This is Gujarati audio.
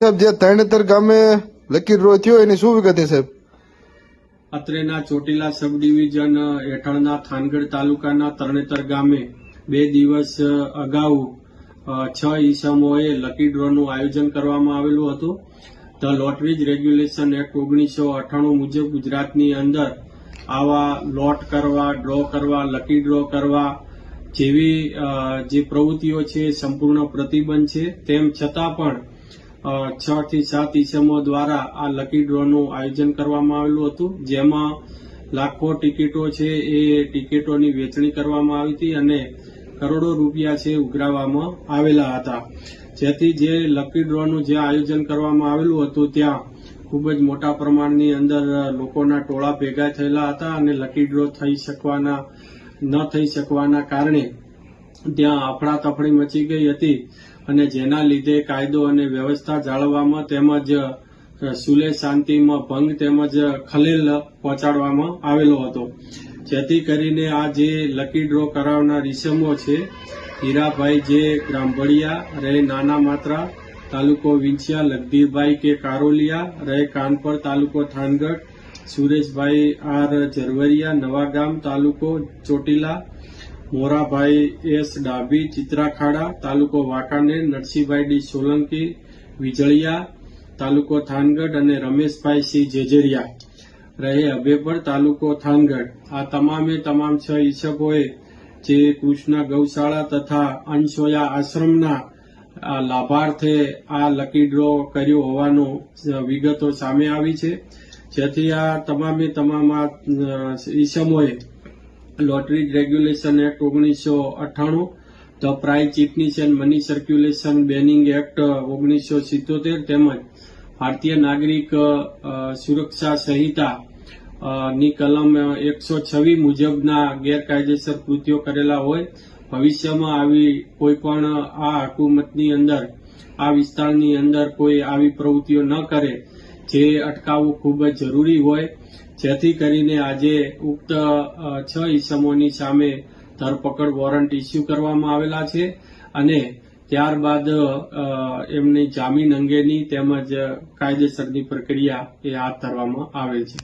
સાહેબ, જે તરણેતર ગામે લકી ડ્રો થયો એની શું વિગત છે સાહેબ? અત્રેના ચોટીલા સબ ડિવિઝન હેઠળના થાનગઢ તાલુકાના તરણેતર ગામે 2 દિવસ અગાઉ 6 ઈસમોએ લકી ડ્રોનું આયોજન કરવામાં આવેલું હતું. ધ લોટરીઝ રેગ્યુલેશન એક્ટ 1998 મુજબ ગુજરાતની અંદર આવા લોટ કરવા, ડ્રો કરવા, લકી ડ્રો કરવા જેવી જે પ્રવૃત્તિઓ છે સંપૂર્ણ પ્રતિબંધ છે. તેમ છતાં પણ 6 થી 7 ઈસમો દ્વારા આ લકી ડ્રોનું આયોજન કરવામાં આવેલું હતું, જેમાં લાખો ટિકિટો છે એ ટિકિટોની વેચણી કરવામાં આવી હતી અને કરોડો રૂપિયા છે ઉઘરાવવામાં આવેલા હતા. જેથી જે લકી ડ્રોનું જે આયોજન કરવામાં આવેલું હતું ત્યાં ખૂબ જ મોટા પ્રમાણની અંદર લોકોના ટોળા ભેગા થયેલા હતા અને લકી ડ્રો ન થઈ શકવાના કારણે ત્યાં અફડાતફડી મચી ગઈ હતી અને જેના લીધે કાયદો અને વ્યવસ્થા જાળવવામાં તેમજ સુલેહ શાંતિમાં ભંગ તેમજ ખલેલ પહોંચાડવામાં આવેલો હતો. જેથી કરીને આ જે લકી ડ્રો કરાવનાર ઈસમો છે, હીરાભાઈ જે ગ્રામભળિયા રહે નાના માત્રા તાલુકો વિંછિયા, લગધીરભાઈ કે કારોલિયા રહે કાનપર તાલુકો થાનગઢ, સુરેશભાઈ આર ઝરવરિયા નવાગામ તાલુકો ચોટીલા, મોરાભાઈ એસ ડાભી ચિત્રાખાડા તાલુકો વાંકાનેર, નરસિંહભાઈ ડી સોલંકી વિજળિયા તાલુકો થાનગઢ અને રમેશભાઈ સી જેજરિયા રહે અભેપર તાલુકો થાનગઢ. આ તમામે તમામ 6 ઈસમોએ જે કૃષ્ણ ગૌશાળા તથા અનસોયા આશ્રમના લાભાર્થે આ લકી ડ્રો કર્યો હોવાનું વિગતો સામે આવી છે. જેથી આ તમામે તમામ ઈસમોએ lottery regulation act 1998, the prize chits and money circulation banning act 1977 તેમજ ભારતીય નાગરિક સુરક્ષા સંહિતા ની કલમ 126 મુજબના ગેરકાયદેસર કૃત્યો કરેલા હોય, ભવિષ્યમાં આવી કોઈ પણ આ હુકુમતની અંદર આ વિસ્તારની અંદર કોઈ આવી પ્રવૃત્તિઓ ન કરે જે અટકાવવું ખૂબ જ જરૂરી હોય. જેથી કરીને આજે ઉક્ત 6 ઈસમોની સામે ધરપકડ વોરંટ ઇસ્યુ કરવામાં આવેલા છે અને ત્યારબાદ એમની જામીન અંગેની તેમજ કાયદેસરની પ્રક્રિયા એ હાથ ધરવામાં આવેલ છે.